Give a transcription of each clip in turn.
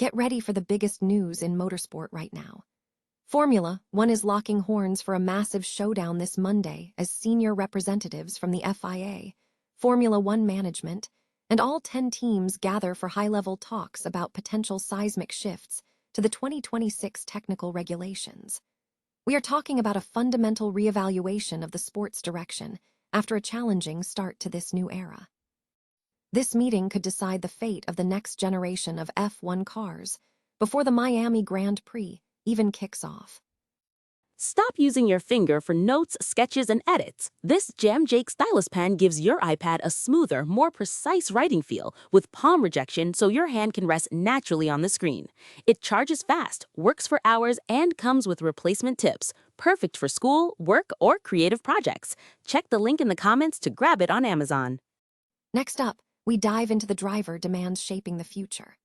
Get ready for the biggest news in motorsport right now. Formula One is locking horns for a massive showdown this Monday as senior representatives from the FIA, Formula One management, and all 10 teams gather for high-level talks about potential seismic shifts to the 2026 technical regulations. We are talking about a fundamental reevaluation of the sport's direction after a challenging start to this new era. This meeting could decide the fate of the next generation of F1 cars before the Miami Grand Prix even kicks off. Stop using your finger for notes, sketches, and edits. This Jam Jake stylus pen gives your iPad a smoother, more precise writing feel with palm rejection so your hand can rest naturally on the screen. It charges fast, works for hours, and comes with replacement tips. Perfect for school, work, or creative projects. Check the link in the comments to grab it on Amazon. Next up, we dive into the driver demands shaping the future.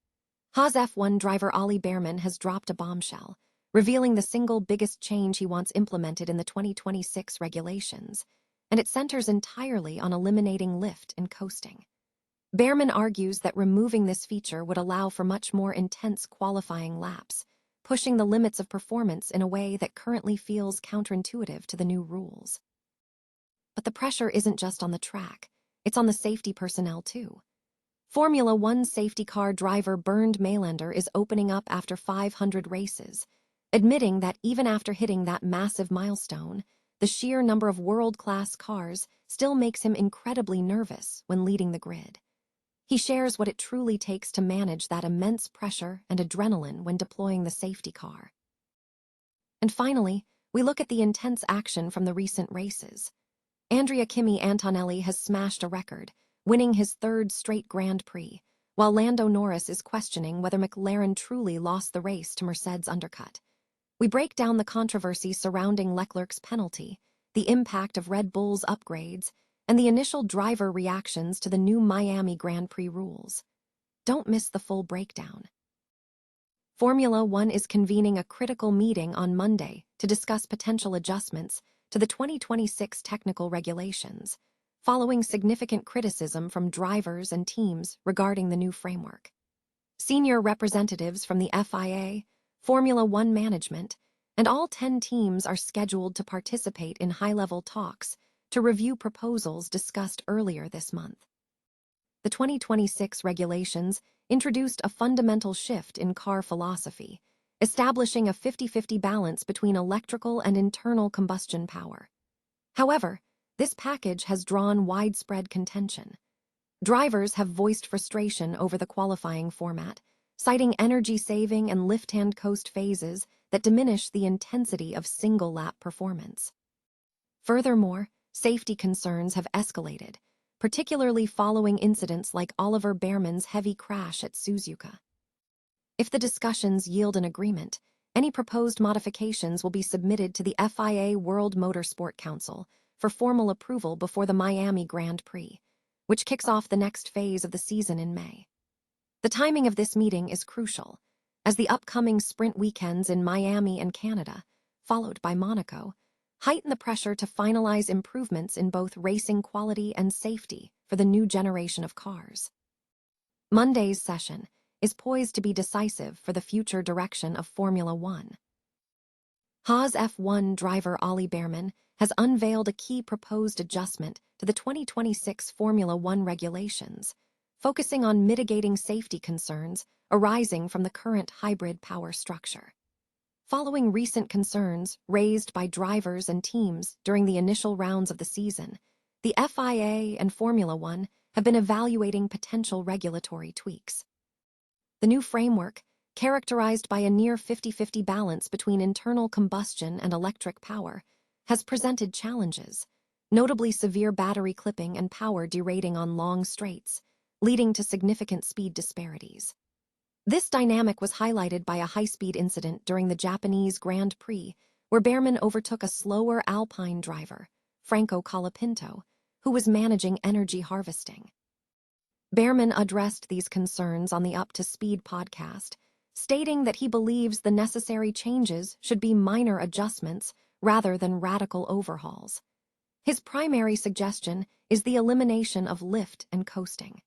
Haas F1 driver Ollie Bearman has dropped a bombshell, revealing the single biggest change he wants implemented in the 2026 regulations, and it centers entirely on eliminating lift and coasting. Bearman argues that removing this feature would allow for much more intense qualifying laps, pushing the limits of performance in a way that currently feels counterintuitive to the new rules. But the pressure isn't just on the track, it's on the safety personnel too. Formula One safety car driver Bernd Maylander is opening up after 500 races, admitting that even after hitting that massive milestone, the sheer number of world-class cars still makes him incredibly nervous when leading the grid. He shares what it truly takes to manage that immense pressure and adrenaline when deploying the safety car. And finally, we look at the intense action from the recent races. Andrea Kimi Antonelli has smashed a record, winning his third straight Grand Prix, while Lando Norris is questioning whether McLaren truly lost the race to Mercedes' undercut. We break down the controversy surrounding Leclerc's penalty, the impact of Red Bull's upgrades, and the initial driver reactions to the new Miami Grand Prix rules. Don't miss the full breakdown. Formula One is convening a critical meeting on Monday to discuss potential adjustments to the 2026 technical regulations, following significant criticism from drivers and teams regarding the new framework. Senior representatives from the FIA, Formula One management, and all 10 teams are scheduled to participate in high-level talks to review proposals discussed earlier this month. The 2026 regulations introduced a fundamental shift in car philosophy, establishing a 50-50 balance between electrical and internal combustion power. However, this package has drawn widespread contention. Drivers have voiced frustration over the qualifying format, citing energy-saving and lift-hand coast phases that diminish the intensity of single-lap performance. Furthermore, safety concerns have escalated, particularly following incidents like Oliver Bearman's heavy crash at Suzuka. If the discussions yield an agreement, any proposed modifications will be submitted to the FIA World Motorsport Council for formal approval before the Miami Grand Prix, which kicks off the next phase of the season in May. The timing of this meeting is crucial, as the upcoming sprint weekends in Miami and Canada, followed by Monaco, heighten the pressure to finalize improvements in both racing quality and safety for the new generation of cars. Monday's session is poised to be decisive for the future direction of Formula One. Haas F1 driver Ollie Bearman has unveiled a key proposed adjustment to the 2026 Formula One regulations, focusing on mitigating safety concerns arising from the current hybrid power structure. Following recent concerns raised by drivers and teams during the initial rounds of the season, the FIA and Formula One have been evaluating potential regulatory tweaks. The new framework, characterized by a near 50-50 balance between internal combustion and electric power, has presented challenges, notably severe battery clipping and power derating on long straights, leading to significant speed disparities. This dynamic was highlighted by a high-speed incident during the Japanese Grand Prix, where Bearman overtook a slower Alpine driver, Franco Colapinto, who was managing energy harvesting. Bearman addressed these concerns on the Up to Speed podcast, stating that he believes the necessary changes should be minor adjustments rather than radical overhauls. His primary suggestion is the elimination of lift and coasting.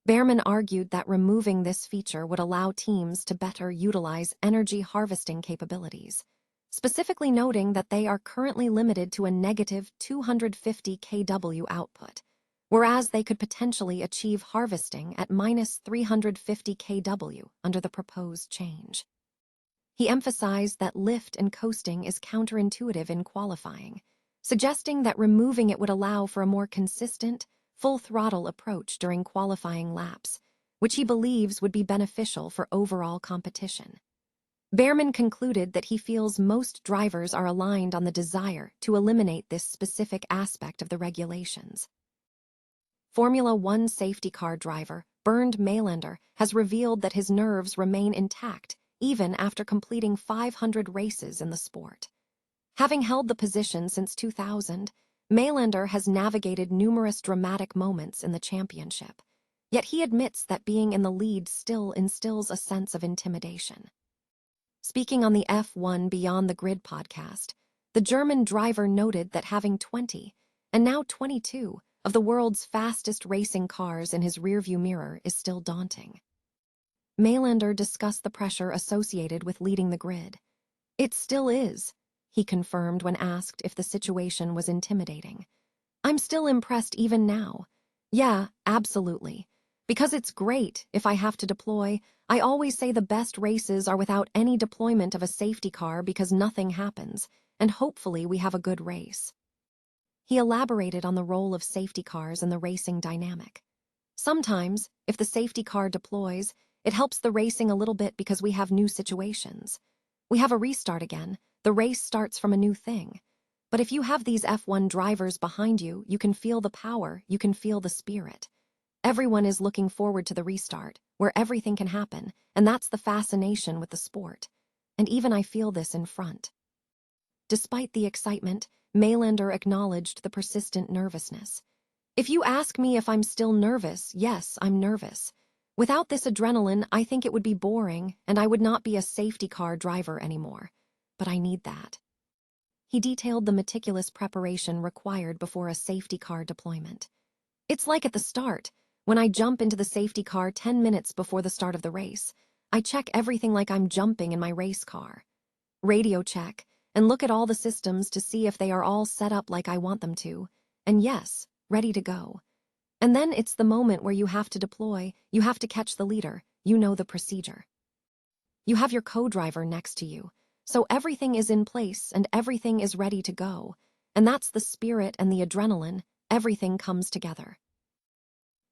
Bearman argued that removing this feature would allow teams to better utilize energy harvesting capabilities, specifically noting that they are currently limited to a negative 250 kW output, whereas they could potentially achieve harvesting at minus 350 kW under the proposed change. He emphasized that lift and coasting is counterintuitive in qualifying, suggesting that removing it would allow for a more consistent, full-throttle approach during qualifying laps, which he believes would be beneficial for overall competition. Bearman concluded that he feels most drivers are aligned on the desire to eliminate this specific aspect of the regulations. Formula One safety car driver Bernd Maylander has revealed that his nerves remain intact even after completing 500 races in the sport. Having held the position since 2000, Maylander has navigated numerous dramatic moments in the championship, yet he admits that being in the lead still instills a sense of intimidation. Speaking on the F1 Beyond the Grid podcast, the German driver noted that having 20, and now 22, of the world's fastest racing cars in his rearview mirror is still daunting. Maylander discussed the pressure associated with leading the grid. "It still is," he confirmed when asked if the situation was intimidating. "I'm still impressed even now. Yeah, absolutely. Because it's great if I have to deploy. I always say the best races are without any deployment of a safety car because nothing happens, and hopefully we have a good race." He elaborated on the role of safety cars in the racing dynamic. "Sometimes, if the safety car deploys, it helps the racing a little bit because we have new situations. We have a restart again. The race starts from a new thing. But if you have these F1 drivers behind you, you can feel the power, you can feel the spirit. Everyone is looking forward to the restart, where everything can happen, and that's the fascination with the sport. And even I feel this in front." Despite the excitement, Maylander acknowledged the persistent nervousness. "If you ask me if I'm still nervous, yes, I'm nervous. Without this adrenaline, I think it would be boring, and I would not be a safety car driver anymore. But I need that." He detailed the meticulous preparation required before a safety car deployment. "It's like at the start. When I jump into the safety car 10 minutes before the start of the race, I check everything like I'm jumping in my race car. Radio check, and look at all the systems to see if they are all set up like I want them to. And yes, ready to go. And then it's the moment where you have to deploy, you have to catch the leader, you know the procedure. You have your co-driver next to you, so everything is in place and everything is ready to go. And that's the spirit and the adrenaline, everything comes together."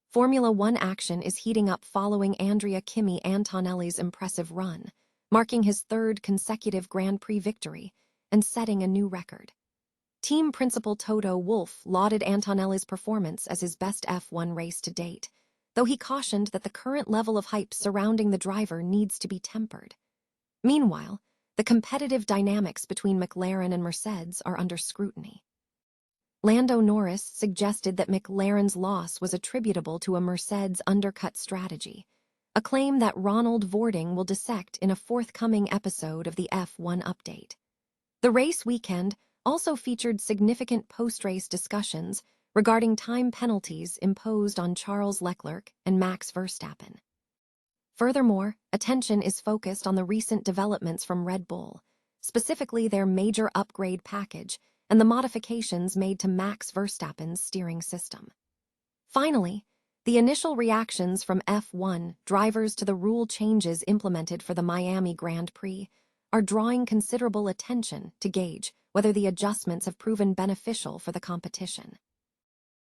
Formula One action is heating up following Andrea Kimi Antonelli's impressive run, marking his third consecutive Grand Prix victory and setting a new record. Team principal Toto Wolff lauded Antonelli's performance as his best F1 race to date, though he cautioned that the current level of hype surrounding the driver needs to be tempered. Meanwhile, the competitive dynamics between McLaren and Mercedes are under scrutiny. Lando Norris suggested that McLaren's loss was attributable to a Mercedes undercut strategy, a claim that Ronald Vording will dissect in a forthcoming episode of the F1 update. The race weekend also featured significant post-race discussions regarding time penalties imposed on Charles Leclerc and Max Verstappen. Furthermore, attention is focused on the recent developments from Red Bull, specifically their major upgrade package and the modifications made to Max Verstappen's steering system. Finally, the initial reactions from F1 drivers to the rule changes implemented for the Miami Grand Prix are drawing considerable attention to gauge whether the adjustments have proven beneficial for the competition.